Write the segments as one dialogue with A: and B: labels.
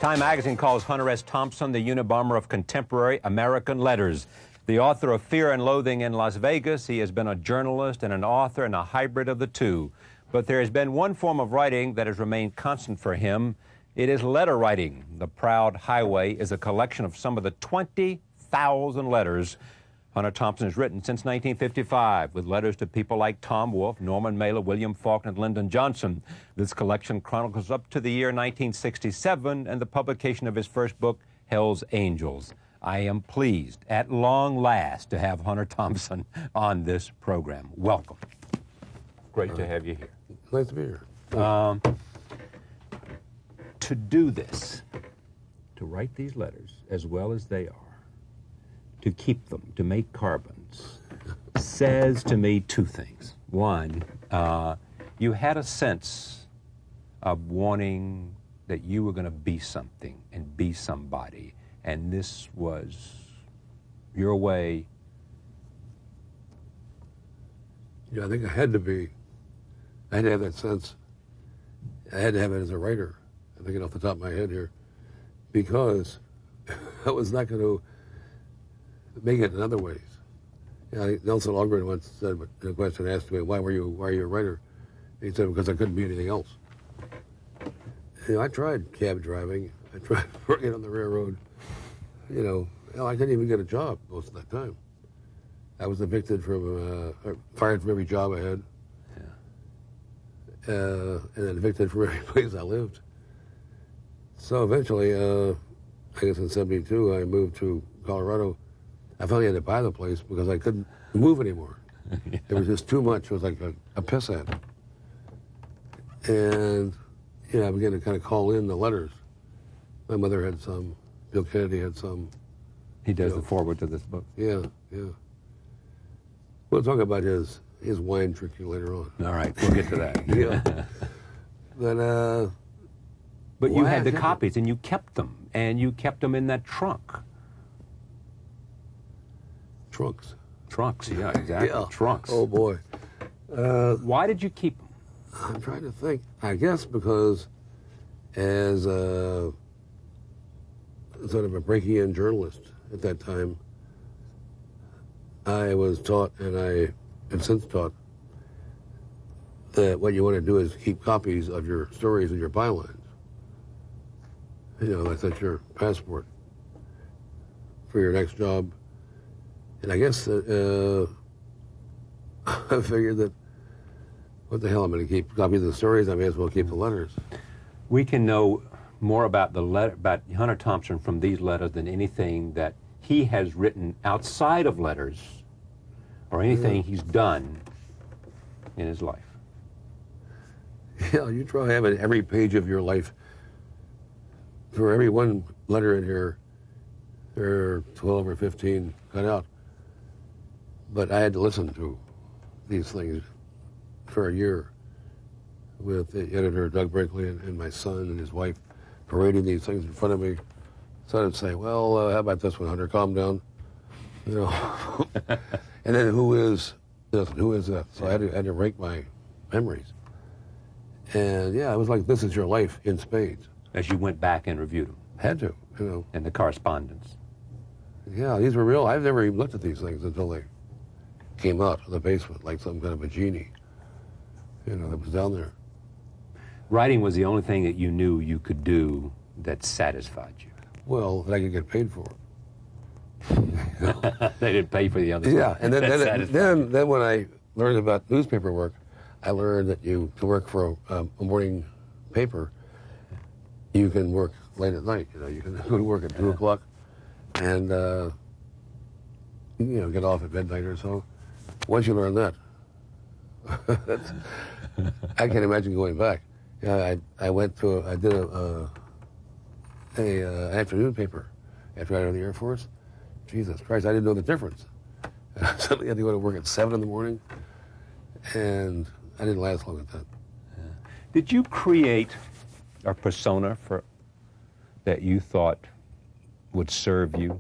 A: Time magazine calls Hunter S. Thompson the Unabomber of contemporary American letters. The author of Fear and Loathing in Las Vegas, he has been a journalist and an author and a hybrid of the two. But there has been one form of writing that has remained constant for him. It is letter writing. The Proud Highway is a collection of some of the 20,000 letters Hunter Thompson has written since 1955, with letters to people like Tom Wolfe, Norman Mailer, William Faulkner, and Lyndon Johnson. This collection chronicles up to the year 1967 and the publication of his first book, Hell's Angels. I am pleased, at long last, to have Hunter Thompson on this program. Welcome. Great to have you here.
B: Nice to be here.
A: To do this, to write these letters as well as they are, to keep them, to make carbons, says to me two things. One, you had a sense of wanting that you were going to be something and be somebody, and this was your way.
B: Yeah, I think I had to be. I had to have that sense. I had to have it as a writer. I'm thinking off the top of my head here, because I was not going to make it in other ways. Yeah, Nelson Algren once said, the question asked me, why are you a writer? And he said, because I couldn't be anything else. You know, I tried cab driving. I tried working on the railroad. You know, hell, I couldn't even get a job most of that time. I was evicted from, fired from every job I had. Yeah. And then evicted from every place I lived. So eventually, I guess in '72, I moved to Colorado. I finally had to buy the place because I couldn't move anymore. Yeah. It was just too much. It was like a piss ad. And, yeah, I began to kind of call in the letters. My mother had some. Bill Kennedy had some.
A: He does the foreword to this book.
B: Yeah, yeah. We'll talk about his wine drinking later on.
A: All right, we'll get to that.
B: Yeah.
A: But you had the copies, and you kept them, in that trunk. Trunks, yeah, exactly. Yeah. Trunks.
B: Oh, boy.
A: Why did you keep them?
B: I'm trying to think. I guess because as sort of a breaking-in journalist at that time, I was taught, and I have since taught, that what you want to do is keep copies of your stories and your bylines. You know, that's your passport for your next job. And I guess I figured that, what the hell, I'm going to keep copies of the stories, I may as well keep the letters.
A: We can know more about about Hunter Thompson from these letters than anything that he has written outside of letters or anything he's done in his life.
B: Yeah, you try having every page of your life. For every one letter in here, there are 12 or 15 cut out. But I had to listen to these things for a year with the editor, Doug Brinkley, and my son and his wife parading these things in front of me. So I'd say, well, how about this one, Hunter? Calm down. You know. And then who is this? Who is that? So I had to rank my memories. And yeah, it was like, this is your life in spades.
A: As you went back and reviewed them.
B: Had to, you know.
A: And the correspondence.
B: Yeah, these were real. I've never even looked at these things until they came out of the basement, like some kind of a genie, you know, that was down there.
A: Writing was the only thing that you knew you could do that satisfied you.
B: Well, that I could get paid for it.
A: They didn't pay for the other
B: stuff.
A: Yeah,
B: and then when I learned about newspaper work, I learned that to work for a morning paper, you can work late at night. You know, you can go to work at 2 o'clock and, you know, get off at midnight or so. Once you learn that, I can't imagine going back. Yeah, I did an afternoon paper after I got out of the Air Force. Jesus Christ, I didn't know the difference. I suddenly had to go to work at 7 in the morning, and I didn't last long at that.
A: Yeah. Did you create a persona that you thought would serve you?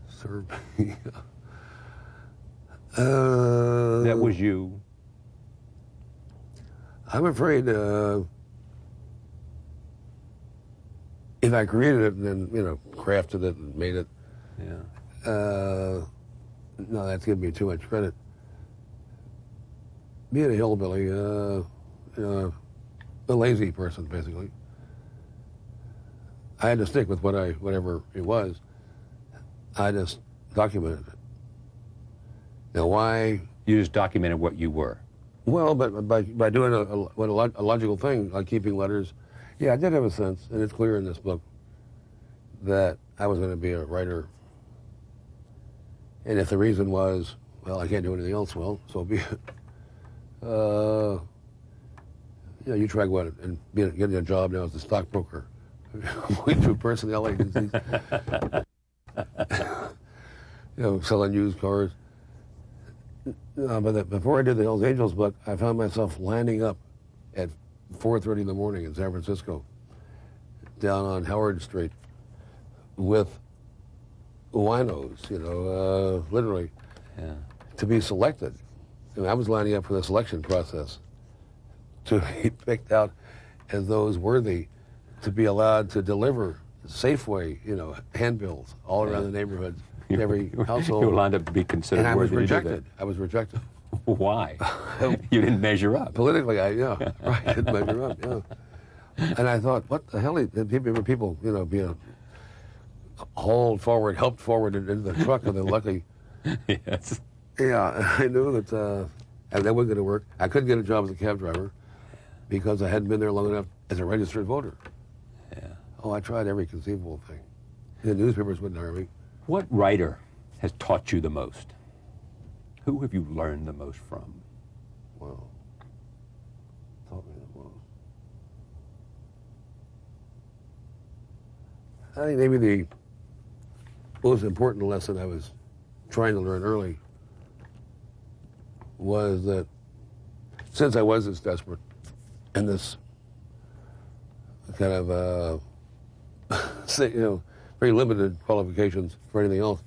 B: Serve me? That
A: was you.
B: I'm afraid if I created it and then, you know, crafted it and made it,
A: Yeah.
B: no, that's giving me too much credit. Being a hillbilly, a lazy person, basically, I had to stick with whatever it was. I just documented it. Now, why?
A: You just documented what you were.
B: Well, but by doing a logical thing, like keeping letters, yeah, I did have a sense, and it's clear in this book, that I was going to be a writer. And if the reason was, well, I can't do anything else, well, so be it. You know, you try going and getting a job now as a stockbroker, going through personnel agencies, you know, selling used cars. But before I did the Hells Angels book, I found myself lining up at 4:30 in the morning in San Francisco, down on Howard Street, with winos, you know, literally, to be selected. I mean, I was lining up for the selection process to be picked out as those worthy to be allowed to deliver Safeway, you know, handbills all around the neighborhood, every household.
A: You were lined up to be considered
B: and
A: worthy
B: I was
A: to do
B: rejected. I was rejected.
A: that. Why? You didn't measure up.
B: Politically, right, I didn't measure up, And I thought, what the hell? People, you know, being hauled forward, helped forward into the truck, and then luckily,
A: Yes.
B: yeah, I knew that that wasn't going to work. I couldn't get a job as a cab driver because I hadn't been there long enough as a registered voter.
A: Yeah.
B: Oh, I tried every conceivable thing. The newspapers wouldn't hire me.
A: What writer has taught you the most? Who have you learned the most from?
B: Well, taught me the most. I think maybe the most important lesson I was trying to learn early was that since I was this desperate and this kind of, you know, very limited qualifications for anything else,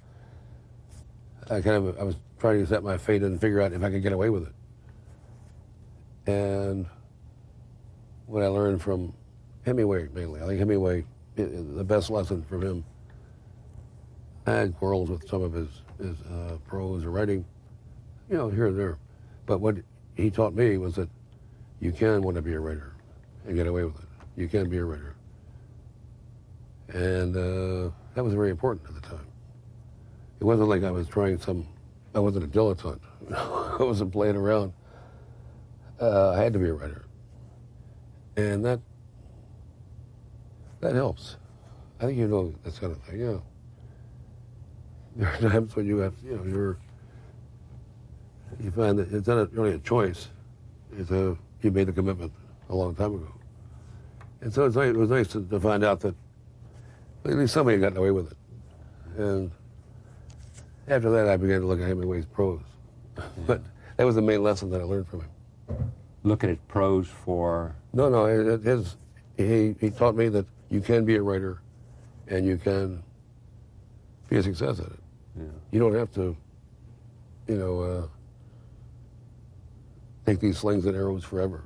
B: I was trying to set my fate and figure out if I could get away with it. And what I learned from Hemingway mainly, I think Hemingway, the best lesson from him, I had quarrels with some of his prose or writing, you know, here and there. But what he taught me was that you can want to be a writer and get away with it. You can be a writer. And that was very important at the time. It wasn't like I was I wasn't a dilettante. I wasn't playing around. I had to be a writer. And that helps. I think you know that kind of thing, yeah. There are times when you have, you know, you find that it's not really a choice. You made the commitment a long time ago. And so it was nice to find out that at least somebody got away with it. And after that, I began to look at Hemingway's prose. But that was the main lesson that I learned from him.
A: Look at his prose for...
B: No, he taught me that you can be a writer and you can be a success at it.
A: Yeah.
B: You don't have to, you know, take these slings and arrows forever.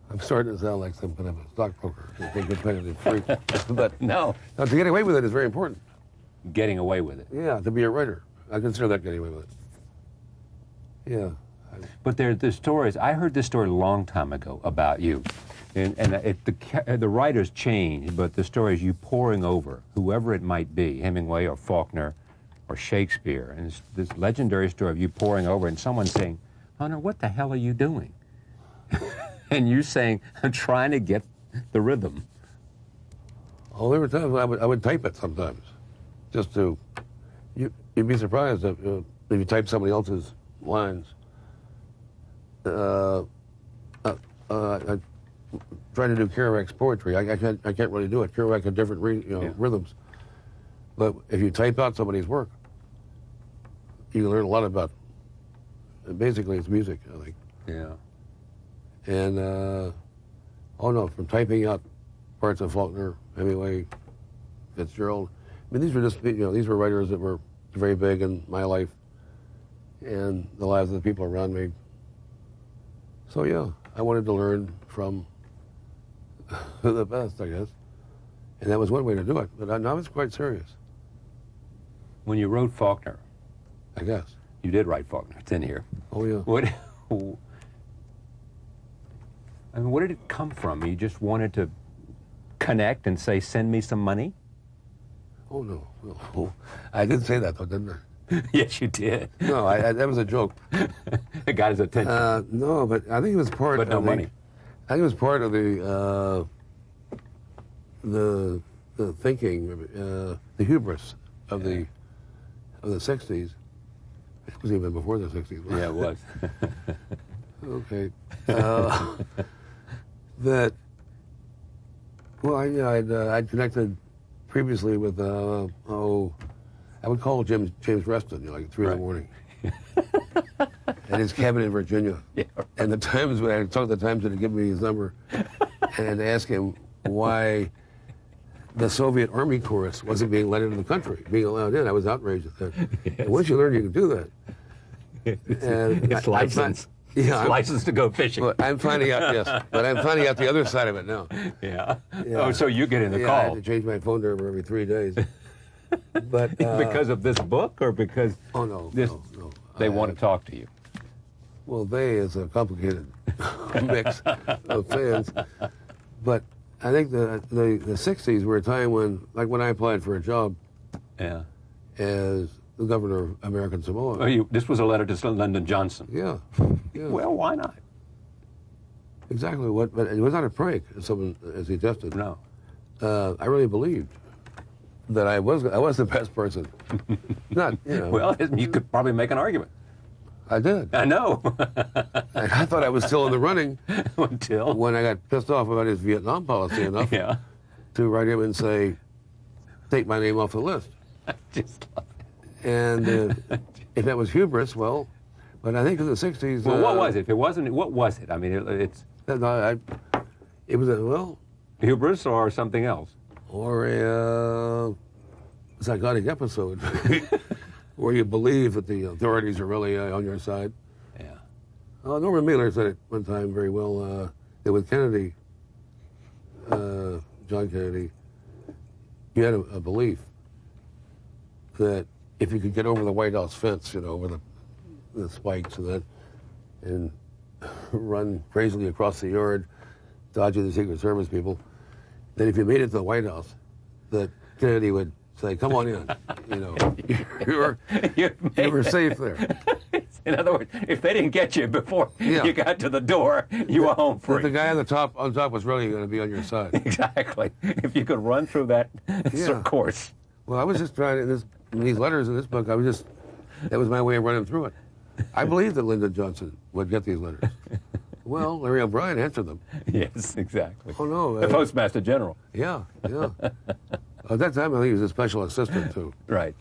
B: I'm starting to sound like some kind of a stockbroker, a big competitive freak. But
A: No.
B: to get away with it is very important.
A: Getting away with it.
B: Yeah, to be a writer. I consider that getting away with it. Yeah.
A: But there are the stories. I heard this story a long time ago about you. And the writers change, but the story is you poring over whoever it might be, Hemingway or Faulkner or Shakespeare. And it's this legendary story of you poring over and someone saying, Hunter, what the hell are you doing? And you saying, I'm trying to get the rhythm.
B: Oh, there were times when I would type it sometimes, just to. You'd be surprised if you type somebody else's lines. I try to do Kerouac's poetry. I can't really do it. Kerouac had different rhythms, but if you type out somebody's work, you can learn a lot about. Basically, it's music, I think.
A: Yeah.
B: And from typing out parts of Faulkner, Hemingway, Fitzgerald. I mean, these were just, these were writers that were very big in my life and the lives of the people around me. So yeah, I wanted to learn from the best, I guess. And that was one way to do it. But I was quite serious,
A: When you wrote Faulkner,
B: I guess.
A: you did write Faulkner. It's in here.
B: Oh, yeah.
A: What? I mean, where did it come from? You just wanted to connect and say, "Send me some money."
B: Oh, no. Oh, I did say that, though, didn't I?
A: Yes, you did.
B: No, that was a joke.
A: It got his attention.
B: No, but I think it was part
A: But no
B: of
A: money.
B: I think it was part of the thinking, the hubris of the 60s. It was even before the 60s.
A: Yeah, it was.
B: Okay. I'd connected previously with, I would call James Reston, like 3 in the morning. At his cabin in Virginia.
A: Yeah.
B: And the Times, when I talked to the Times, they'd give me his number and ask him why the Soviet Army chorus wasn't being let into the country, being allowed in. I was outraged at that.
A: Yes.
B: And once you learn you can do that. And
A: It's licensed.
B: It's
A: licensed to go fishing.
B: But I'm finding out, yes. But I'm finding out the other side of it now.
A: Yeah.
B: Yeah.
A: Oh, so you get in the
B: I
A: call
B: have to change my phone number every 3 days. But
A: because of this book, or because
B: no.
A: they want to talk to you?
B: Well, they is a complicated mix of fans. But I think the 60s were a time when, like when I applied for a job
A: Yeah.
B: as the governor of American Samoa.
A: Oh, this was a letter to Lyndon Johnson.
B: Yeah.
A: Well, why not?
B: Exactly what, but it was not a prank, as someone as he tested.
A: No.
B: I really believed that I was the best person. Not,
A: Well, you could probably make an argument.
B: I did.
A: I know.
B: And I thought I was still in the running
A: Until.
B: when I got pissed off about his Vietnam policy enough
A: Yeah.
B: to write him and say, take my name off the list.
A: Just love it.
B: And if that was hubris, well, but I think in the 60s...
A: Well, what was it? If it wasn't, what was it? I mean, it's
B: it was a,
A: hubris or something else.
B: or a psychotic episode where you believe that the authorities are really on your side.
A: Yeah.
B: Norman Mailer said it one time very well, that with Kennedy, John Kennedy, you had a belief that if you could get over the White House fence, over the spikes and that, and run crazily across the yard, dodging the Secret Service people, that if you made it to the White House, that Kennedy would say, come on in, you were safe there.
A: In other words, if they didn't get you before
B: Yeah.
A: you got to the door, you were home free.
B: The guy on top was really going to be on your side.
A: Exactly. If you could run through that
B: Yeah.
A: course.
B: Well, I was just trying in these letters in this book, that was my way of running through it. I believed that Lyndon Johnson would get these letters. Well, Larry O'Brien answered them.
A: Yes, exactly.
B: Oh, no.
A: The Postmaster General.
B: Yeah. At that time, I think he was a special assistant, too.
A: Right.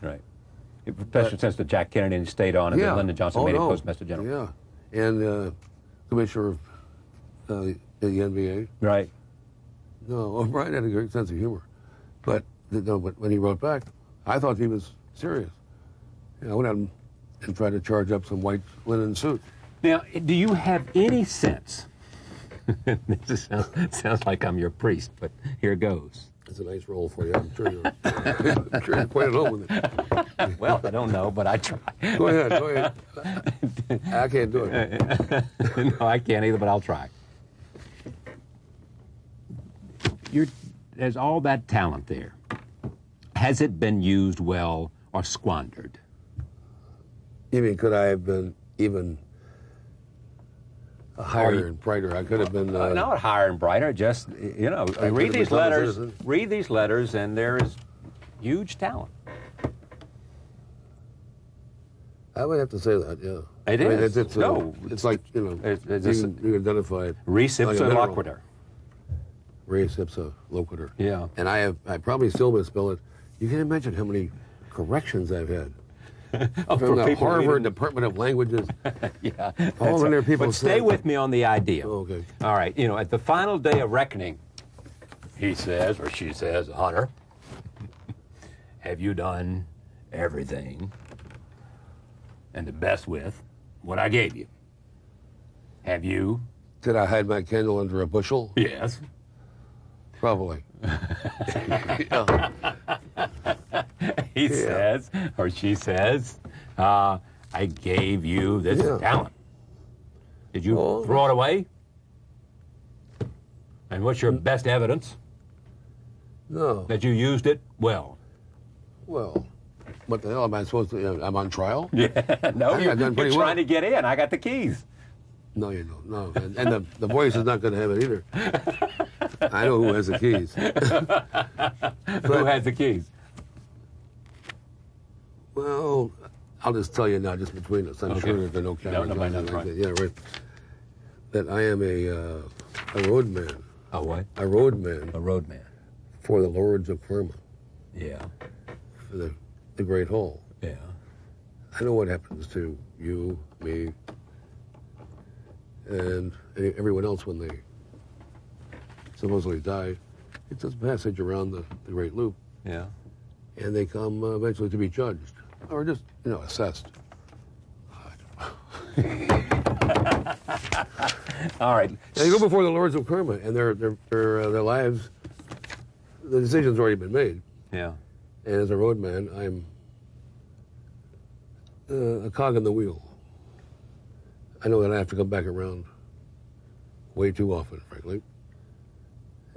A: Special assistant Jack Kennedy and stayed on, and then Lyndon Johnson made him Postmaster General.
B: Yeah. And commissioner of the NBA.
A: Right.
B: No, O'Brien had a great sense of humor. But when he wrote back, I thought he was serious. I went out and tried to charge up some white linen suit.
A: Now, do you have any sense? This sounds like I'm your priest, but here goes.
B: It's a nice role for you. I'm sure you're quite at home with it.
A: Well, I don't know, but I try.
B: Go ahead. I can't do it.
A: No, I can't either, but I'll try. There's all that talent there. Has it been used well or squandered?
B: You mean, could I have been even higher and brighter? I could have been...
A: not higher and brighter, just, read these letters, and there is huge talent.
B: I would have to say that, yeah.
A: It is.
B: It's like, you can identify it.
A: Res ipsa loquitur.
B: Res ipsa loquitur.
A: Yeah.
B: And I probably still misspell it. You can imagine how many corrections I've had. From the Harvard Department of Languages.
A: Yeah.
B: All in there people
A: But stay
B: say,
A: with me on the idea.
B: Oh, okay.
A: All right. At the final day of reckoning, he says, or she says, Hunter, have you done everything and the best with what I gave you? Have you?
B: Did I hide my candle under a bushel?
A: Yes.
B: Probably.
A: He says, or she says, I gave you this talent. Did you throw it away? And what's your best evidence
B: No.
A: that you used it well?
B: Well, what the hell am I supposed to? I'm on trial?
A: Yeah, no,
B: I got done pretty
A: you're
B: well.
A: trying to get in. I got the keys.
B: No, you don't. No, and the voice is not going to have it either. I know who has the keys.
A: Who has the keys?
B: Well, I'll just tell you now, just between us. I'm sure that there are no cameras
A: nobody
B: on
A: knows,
B: like
A: right.
B: that. Yeah, right. That I am a roadman.
A: A what?
B: A roadman
A: A roadman.
B: for the Lords of Karma,
A: Yeah,
B: for the Great Hall.
A: yeah.
B: I know what happens to you, me, and everyone else when they supposedly die. It's just passage around the Great Loop,
A: Yeah.
B: and they come eventually to be judged, or just, assessed.
A: All right.
B: They go before the Lords of Karma, and their lives, the decision's already been made.
A: Yeah.
B: And as a roadman, I'm a cog in the wheel. I know that I have to come back around way too often, frankly.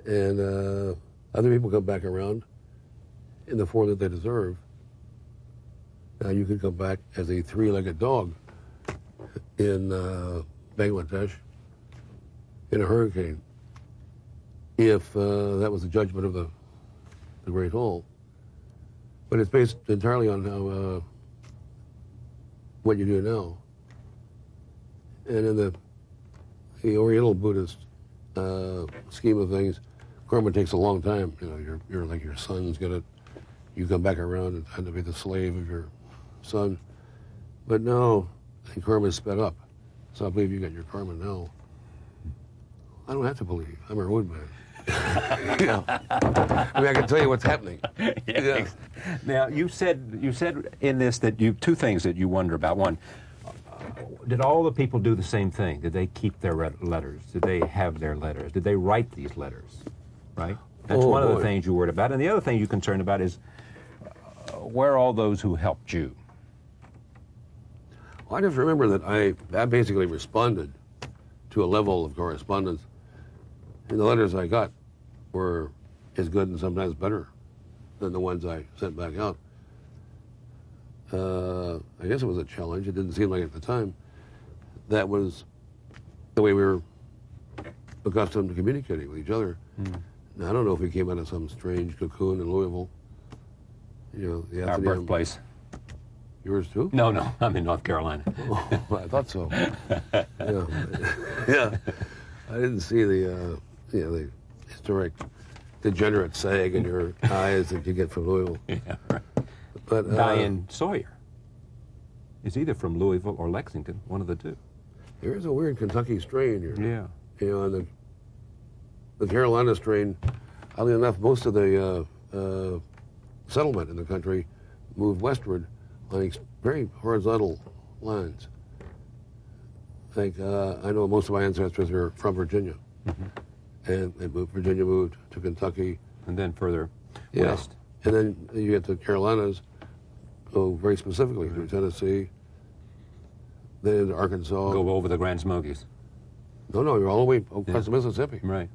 B: And other people come back around in the form that they deserve. Now you can come back as a three-legged dog in Bangladesh in a hurricane if that was the judgment of the Great Hall. But it's based entirely on how what you do now. And in the Oriental Buddhist scheme of things, karma takes a long time. You're like your son's you come back around and have to be the slave of your son. But now, karma is sped up. So I believe you got your karma now. I don't have to believe. I'm a roadman. I mean, I can tell you what's happening. Yeah.
A: Now, you said in this that two things that you wonder about. One, did all the people do the same thing? Did they keep their letters? Did they have their letters? Did they write these letters? Right? That's one of the things you're worried about. And the other thing you're concerned about is where are all those who helped you?
B: Well, I just remember that I basically responded to a level of correspondence. And the letters I got were as good and sometimes better than the ones I sent back out. I guess it was a challenge. It didn't seem like it at the time. That was the way we were accustomed to communicating with each other. Now, I don't know if we came out of some strange cocoon in Louisville. The
A: Our birthplace.
B: Yours too?
A: No, I'm in North Carolina.
B: Oh, I thought so. Yeah. I didn't see the historic degenerate sag in your eyes that you get from Louisville.
A: Yeah, right.
B: But
A: Diane Sawyer is either from Louisville or Lexington, one of the two.
B: there is a weird Kentucky strain here.
A: Yeah.
B: And the Carolina strain, oddly enough, most of the settlement in the country moved westward on very horizontal lines. Like, I know most of my ancestors are from Virginia. And Virginia moved to Kentucky.
A: And then further
B: Yeah.
A: west.
B: And then you get the Carolinas, go very specifically through Tennessee, then into Arkansas.
A: Go over the Grand Smokies.
B: No, you're all the way across the Mississippi.
A: Right.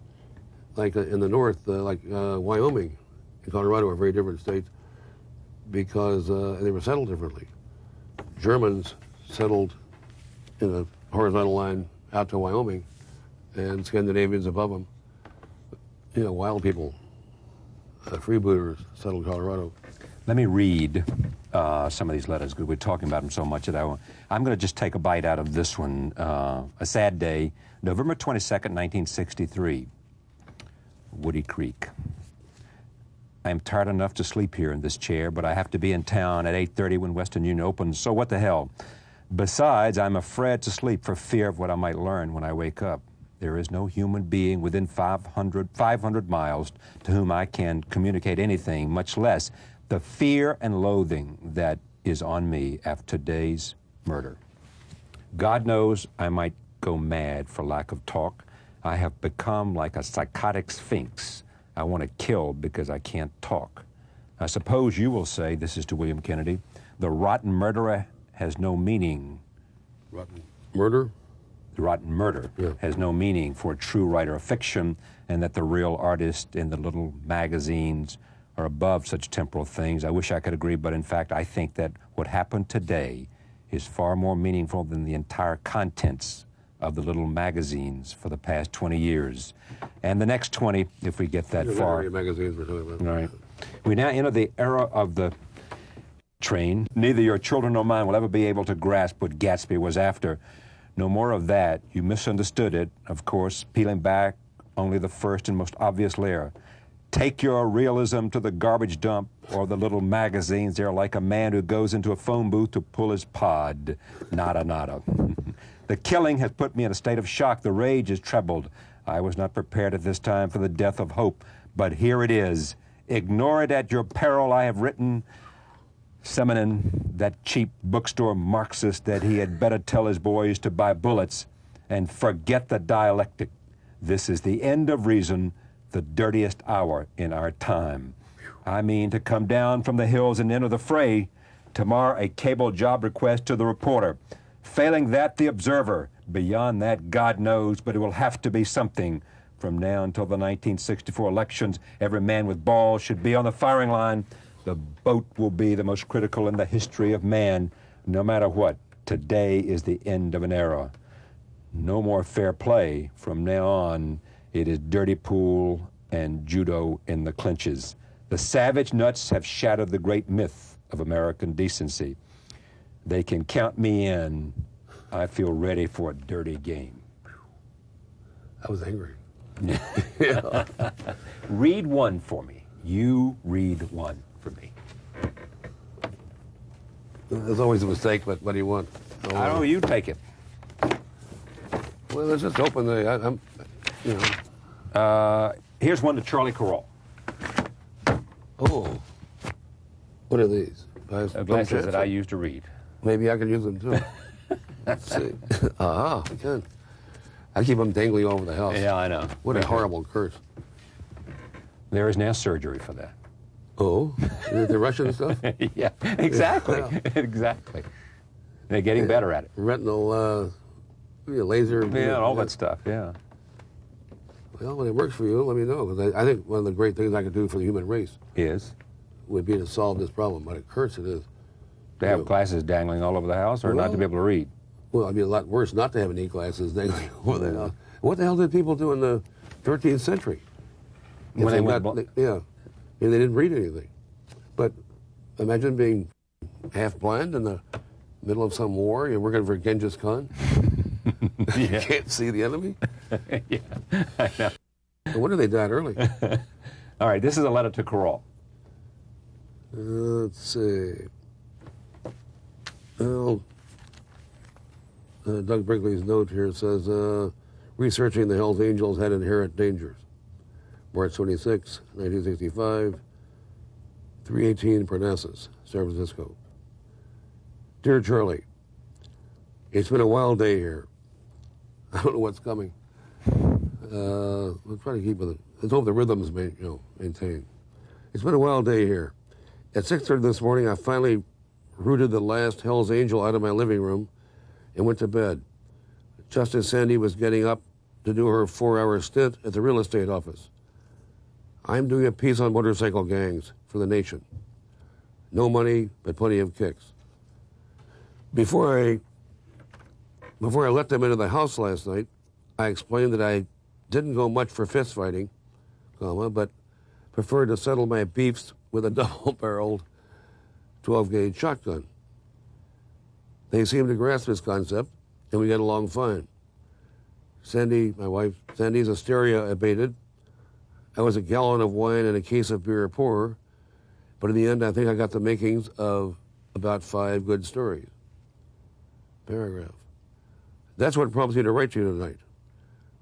B: Like in the north, Wyoming and Colorado are very different states because they were settled differently. Germans settled in a horizontal line out to Wyoming, and Scandinavians above them. Wild people, freebooters, settled Colorado.
A: Let me read some of these letters because we're talking about them so much that I'm going to just take a bite out of this one. A sad day, November 22nd, 1963, Woody Creek. I am tired enough to sleep here in this chair, but I have to be in town at 8:30 when Western Union opens, so what the hell? Besides, I'm afraid to sleep for fear of what I might learn when I wake up. There is no human being within 500 miles to whom I can communicate anything, much less the fear and loathing that is on me after today's murder. God knows I might go mad for lack of talk. I have become like a psychotic sphinx, I want to kill because I can't talk. I suppose you will say, this is to William Kennedy, the rotten murderer has no meaning.
B: Rotten murder?
A: The rotten murder has no meaning for a true writer of fiction, and that the real artist in the little magazines are above such temporal things. I wish I could agree, but in fact, I think that what happened today is far more meaningful than the entire contents of the little magazines for the past 20 years. And the next 20, if we get that far.
B: Magazines we're talking about.
A: All right. We now enter the era of the train. Neither your children nor mine will ever be able to grasp what Gatsby was after. No more of that. You misunderstood it, of course, peeling back only the first and most obvious layer. Take your realism to the garbage dump or the little magazines. They're like a man who goes into a phone booth to pull his pod. Nada, nada. The killing has put me in a state of shock. The rage is trebled. I was not prepared at this time for the death of hope, but here it is. Ignore it at your peril. I have written Seminin, that cheap bookstore Marxist, that he had better tell his boys to buy bullets and forget the dialectic. This is the end of reason, the dirtiest hour in our time. I mean to come down from the hills and enter the fray. Tomorrow, a cable job request to the reporter. Failing that, the observer. Beyond that, God knows, but it will have to be something. From now until the 1964 elections, every man with balls should be on the firing line. The boat will be the most critical in the history of man. No matter what, today is the end of an era. No more fair play. From now on, it is dirty pool and judo in the clinches. The savage nuts have shattered the great myth of American decency. They can count me in. I feel ready for a dirty game.
B: I was angry.
A: Read one for me. You read one for me.
B: There's always a mistake, but what do you want?
A: I don't know, you take it.
B: Well, let's just open the, you know.
A: Here's one to Charlie Carroll.
B: Oh. What are these?
A: Glasses that I used to read.
B: Maybe I could use them too. Let's see. I can. I keep them dangling over the house.
A: Yeah, I know.
B: What a horrible curse.
A: There is now surgery for that.
B: Oh? Is it the Russian stuff?
A: Yeah, exactly.
B: Yeah.
A: Exactly. They're getting better at it.
B: Retinal, laser.
A: Yeah, all that stuff, yeah.
B: Well, when it works for you, let me know. Because I think one of the great things I could do for the human race would be to solve this problem. What a curse it is.
A: To have glasses dangling all over the house, or not to be able to read?
B: Well, it'd be a lot worse not to have any glasses dangling over the house. What the hell did people do in the 13th century?
A: When they went
B: they didn't read anything. But imagine being half blind in the middle of some war. You're working for Genghis Khan. You can't see the enemy.
A: Yeah, I know.
B: No wonder they died early.
A: All right, this is a letter to Carroll.
B: Let's see. Well, Doug Brinkley's note here says, researching the Hells Angels had inherent dangers. March 26, 1965, 318 Parnassus, San Francisco. Dear Charlie, it's been a wild day here. I don't know what's coming. We'll try to keep with it. Let's hope the rhythm's maintained. It's been a wild day here. At 6:30 this morning, I finally rooted the last Hell's Angel out of my living room and went to bed, just as Sandy was getting up to do her 4-hour stint at the real estate office. I'm doing a piece on motorcycle gangs for the Nation. No money, but plenty of kicks. Before I let them into the house last night, I explained that I didn't go much for fist fighting, but preferred to settle my beefs with a double-barreled 12-gauge shotgun. They seemed to grasp this concept, and we get along fine. Sandy, my wife, Sandy's hysteria abated. I was a gallon of wine and a case of beer poorer, but in the end, I think I got the makings of about 5 good stories. Paragraph. That's what prompts me to write to you tonight.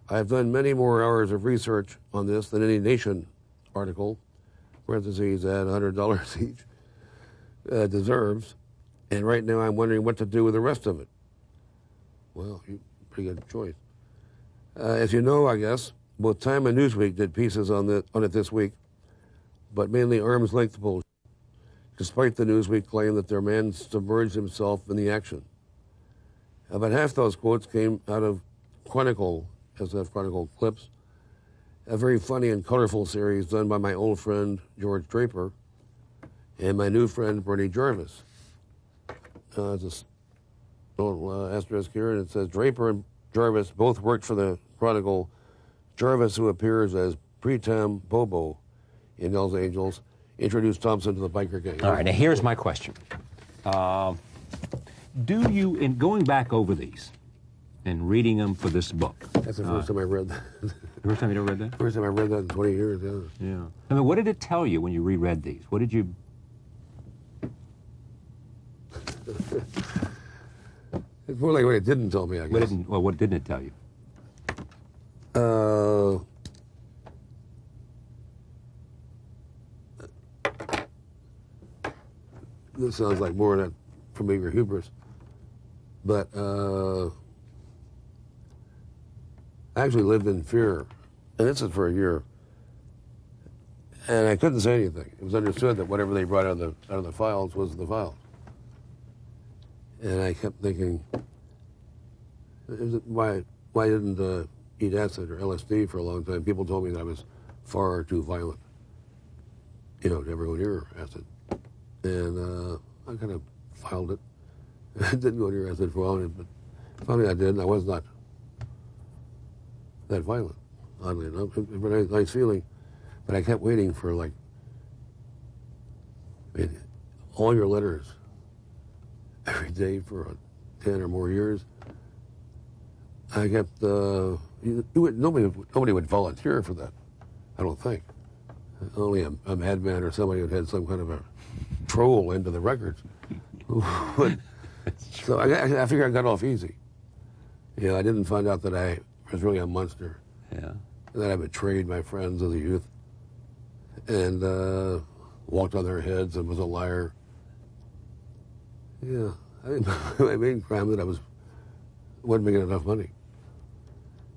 B: I have done many more hours of research on this than any Nation article, parentheses at $100 each, deserves, and right now I'm wondering what to do with the rest of it. Well, pretty good choice. As you know, I guess, Both Time and Newsweek did pieces on it this week, but mainly arm's length bullshit, despite the Newsweek claim that their man submerged himself in the action. About half those quotes came out of Chronicle, SF Chronicle Clips, a very funny and colorful series done by my old friend George Draper and my new friend Bernie Jarvis. There's a little asterisk here, and it says Draper and Jarvis both worked for the Chronicle. Jarvis, who appears as Pritam Bobo in Hell's Angels, introduced Thompson to the biker gang.
A: All right, now here's my question. Do you, in going back over these and reading them for this book...
B: That's the first time I read that.
A: The first time you ever read that?
B: First time I read that in 20 years, yeah.
A: Yeah. I mean, what did it tell you when you reread these? What did you...
B: It's more like what it didn't tell me, I guess.
A: What didn't it tell you?
B: This sounds like more than familiar hubris, but I actually lived in fear, and this is for a year, and I couldn't say anything. It was understood that whatever they brought out of the files was the files, and I kept thinking, why didn't eat acid or LSD for a long time? People told me that I was far too violent, to ever go near acid. And I kind of filed it. I didn't go near acid for a while, but finally I did, and I was not that violent, oddly enough. It was a nice feeling, but I kept waiting for, all your letters every day for 10 or more years. I kept, nobody would volunteer for that, I don't think. Only a madman or somebody who had some kind of a troll into the records. So I figured I got off easy. I didn't find out that I was really a monster.
A: Yeah.
B: That I betrayed my friends of the youth and walked on their heads and was a liar. Yeah, I think my main crime that I wasn't making enough money.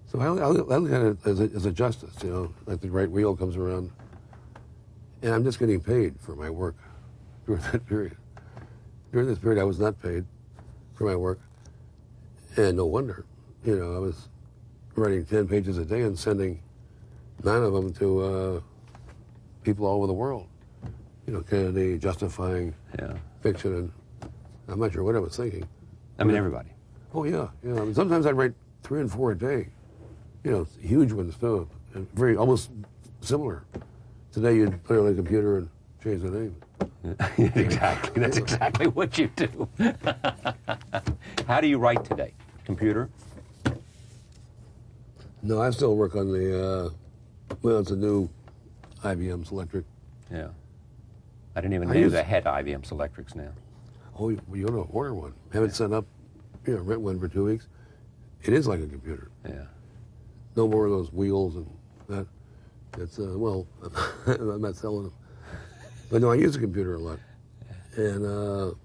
B: So I look at it as a justice, like the right wheel comes around. And I'm just getting paid for my work during that period. During this period, I was not paid for my work. And no wonder. I was writing 10 pages a day and sending 9 of them to people all over the world. Kennedy justifying fiction, and I'm not sure what I was thinking.
A: I mean, everybody.
B: Oh, yeah. Sometimes I'd write 3 and 4 a day. Huge ones, too. And almost similar. Today you'd put it on a computer and change the name.
A: Exactly. That's exactly what you do. How do you write today? Computer?
B: No, I still work on the, it's a new IBM Selectric.
A: Yeah. I didn't even know they had IBM Selectrics now.
B: Oh, you ought to order one. Have it set up, rent one for 2 weeks. It is like a computer.
A: Yeah.
B: No more of those wheels and that. It's, I'm not selling them. But no, I use a computer a lot. And,
A: all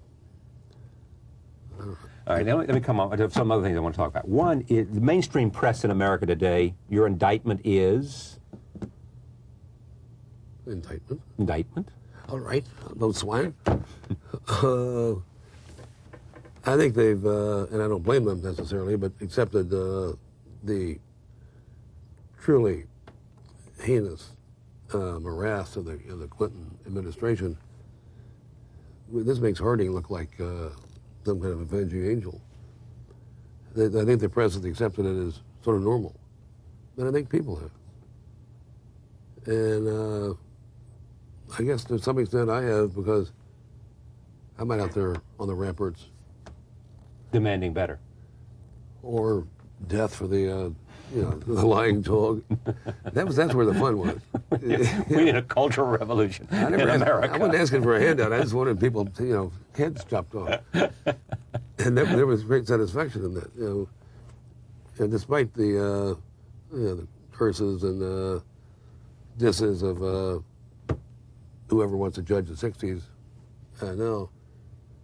A: right, now let me come on. I have some other things I want to talk about. One is the mainstream press in America today, your indictment is?
B: Indictment?
A: Indictment.
B: All right, those swine. I think they've, and I don't blame them necessarily, but accepted the truly heinous morass of the Clinton administration. This makes Harding look like some kind of avenging angel. I think the press has accepted it as sort of normal, but I think people have. And I guess to some extent I have, because I'm out there on the ramparts.
A: Demanding better.
B: Or death for the the lying dog. That's where the fun was.
A: We need a cultural revolution in America.
B: I wasn't asking for a handout. I just wanted people to, heads chopped off. And there was great satisfaction in that. And despite the curses and disses of whoever wants to judge the '60s now.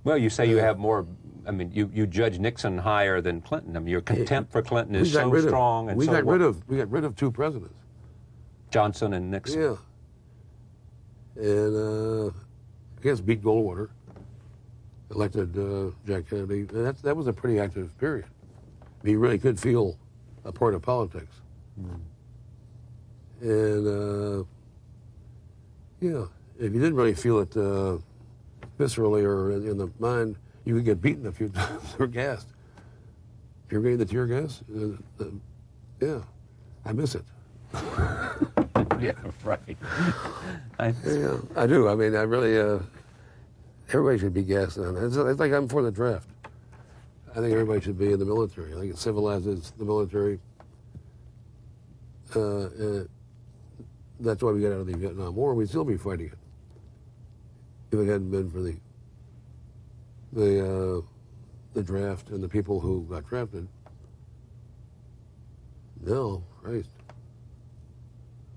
A: Well, you say you have more I mean, you judge Nixon higher than Clinton. I mean, your contempt for Clinton is so strong.
B: We got rid of two presidents.
A: Johnson and Nixon.
B: Yeah. And I guess beat Goldwater, elected Jack Kennedy. And that was a pretty active period. I mean, you really could feel a part of politics. And yeah, if you didn't really feel it viscerally or in the mind, you could get beaten a few times or gassed. If you're getting the tear gas, yeah, I miss it.
A: Yeah, right.
B: Yeah, I do. I mean, I really, everybody should be gassed on. It's like I'm for the draft. I think everybody should be in the military. I think it civilizes the military. That's why we got out of the Vietnam War. We'd still be fighting it if it hadn't been for the draft and the people who got drafted. No, Christ.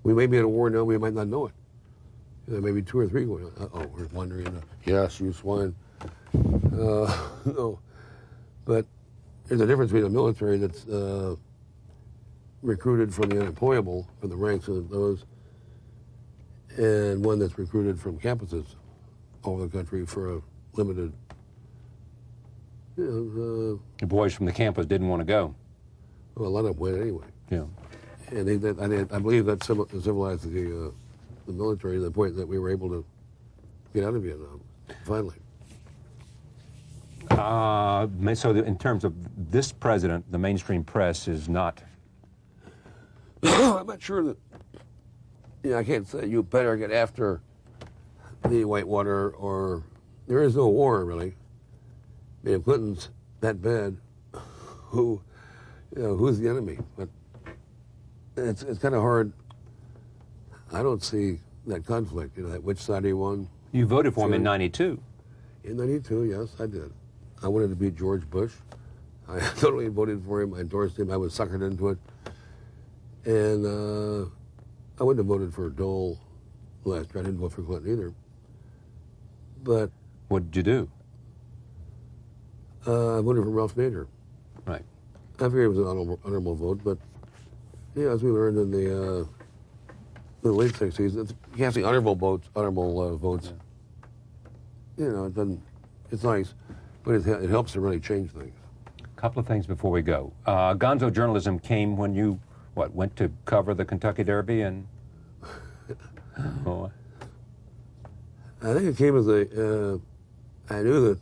B: We may be at a war now, we might not know it. There may be 2 or 3 going on. Uh-oh, we're wondering, yes, you swine. No. But there's a difference between a military that's recruited from the unemployable, from the ranks of those, and one that's recruited from campuses all over the country for a limited,
A: the boys from the campus didn't want to go.
B: Well, a lot of them went anyway.
A: Yeah.
B: And I believe that civilized the military to the point that we were able to get out of Vietnam, finally.
A: So in terms of this president, the mainstream press is not...
B: I'm not sure that... I can't say you better get after the Whitewater or... There is no war, really. I mean, if Clinton's that bad, who's the enemy? But it's kind of hard. I don't see that conflict, that which side he won.
A: You voted for him in '92.
B: In '92, yes, I did. I wanted to beat George Bush. I totally voted for him. I endorsed him. I was suckered into it. And I wouldn't have voted for Dole last year. I didn't vote for Clinton either. But...
A: What did you do?
B: I voted for Ralph Nader.
A: Right.
B: I figured it was an honorable vote, but yeah, as we learned in the late '60s, you can't see honorable votes. Yeah. It doesn't. It's nice, but it helps to really change things.
A: A couple of things before we go. Gonzo journalism came when you went to cover the Kentucky Derby and.
B: I think it came as I knew that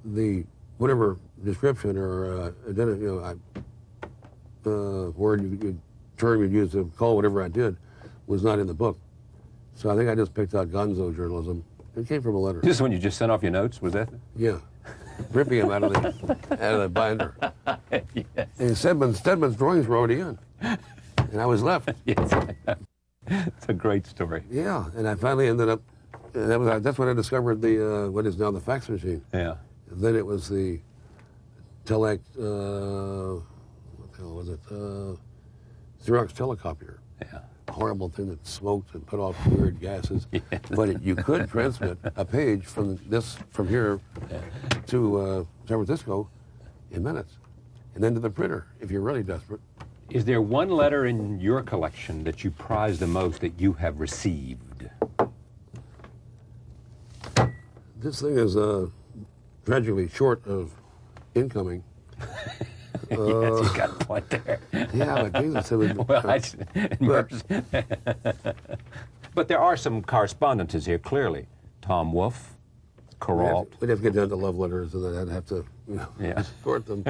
B: the whatever description or word term you'd use to call whatever I did was not in the book. So I think I just picked out Gonzo journalism. It came from a letter.
A: This is when you just sent off your notes, was that?
B: Yeah, ripping them out of the binder.
A: Yes.
B: And Stedman's drawings were already in, and I was left.
A: Yes. It's a great story.
B: Yeah, and I finally ended up. That's when I discovered the what is now the fax machine.
A: Yeah.
B: And then it was the what the hell was it? Xerox telecopier.
A: Yeah.
B: A horrible thing that smoked and put off weird gases. Yeah. But you could transmit a page from here to San Francisco in minutes, and then to the printer if you're really desperate.
A: Is there one letter in your collection that you prize the most that you have received?
B: This thing is tragically short of incoming.
A: Yes, you got a point there.
B: Yeah, but Jesus, it was,
A: but there are some correspondences here, clearly. Tom Wolfe, Corral.
B: We'd have to get down to love letters, and then I'd have to, sort them.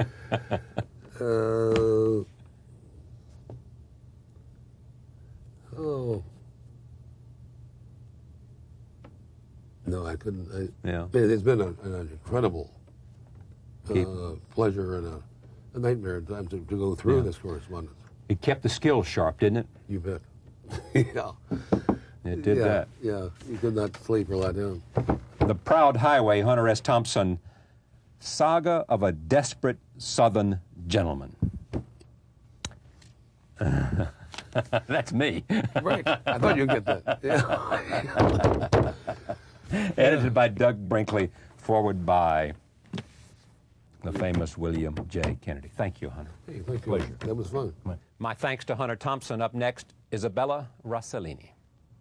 B: No, I couldn't. It's been an incredible pleasure and a nightmare at times to go through this correspondence.
A: It kept the skills sharp, didn't it?
B: You bet. Yeah.
A: It did that.
B: Yeah, you could not sleep or lie down.
A: The Proud Highway, Hunter S. Thompson, Saga of a Desperate Southern Gentleman. That's me.
B: Right. I thought you'd get that. Yeah.
A: Edited by Doug Brinkley, forward by the famous William J. Kennedy. Thank you, Hunter.
B: Hey, thank you.
A: Pleasure.
B: That was fun.
A: My thanks to Hunter Thompson. Up next, Isabella Rossellini.